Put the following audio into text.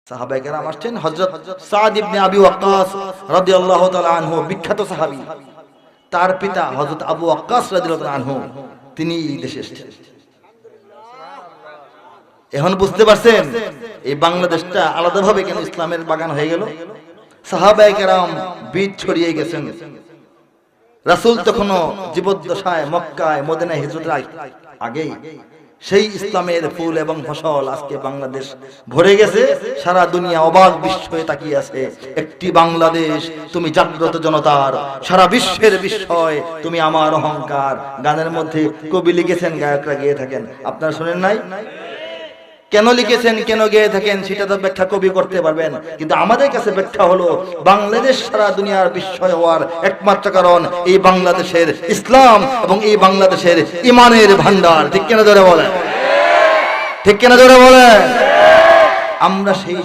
সাহাবায়ে কেরাম আসছেন। হযরত সাদ ইবনে আবি ওয়াক্কাস রাদিয়াল্লাহু তাআলা আনহু বিখ্যাত সাহাবী, তার পিতা হযরত আবু ওয়াক্কাস রাদিয়াল্লাহু তাআলা আনহু তিনি এই দেশে এসেছেন। এখন বুঝতে পারছেন এই বাংলাদেশটা আলাদাভাবে কেন ইসলামের বাগান হয়ে গেল? সাহাবায়ে কেরাম বীজ ছড়িয়ে গেছেন। রাসূল তখনও জীবদ্দশায় মক্কায় মদিনায় হিজরতের আগেই সেই ইসলামের ফুল এবং ফসল আজকে বাংলাদেশ ভরে গেছে। সারা দুনিয়া অবাক বিস্ময়ে তাকিয়ে আছে। একটি বাংলাদেশ তুমি জাগ্রত জনতার, সারা বিশ্বের বিস্ময় তুমি আমার অহংকার। গানের মধ্যে কবি লিখেছেন, গায়করা গেয়ে থাকেন, আপনারা শুনেন নাই? কেন লিখেছেন, কেন গেয়ে থাকেন সেটা তো ব্যাখ্যা কবি করতে পারবেন, কিন্তু আমাদের কাছে ব্যাখ্যা হলো বাংলাদেশ সারা দুনিয়ার বিস্ময় হওয়ার একমাত্র কারণ এই বাংলাদেশের ইসলাম এবং এই বাংলাদেশের ইমানের ভান্ডার। ঠিক কিনা ধরে বলেন? ঠিক কিনা ধরে বলেন? আমরা সেই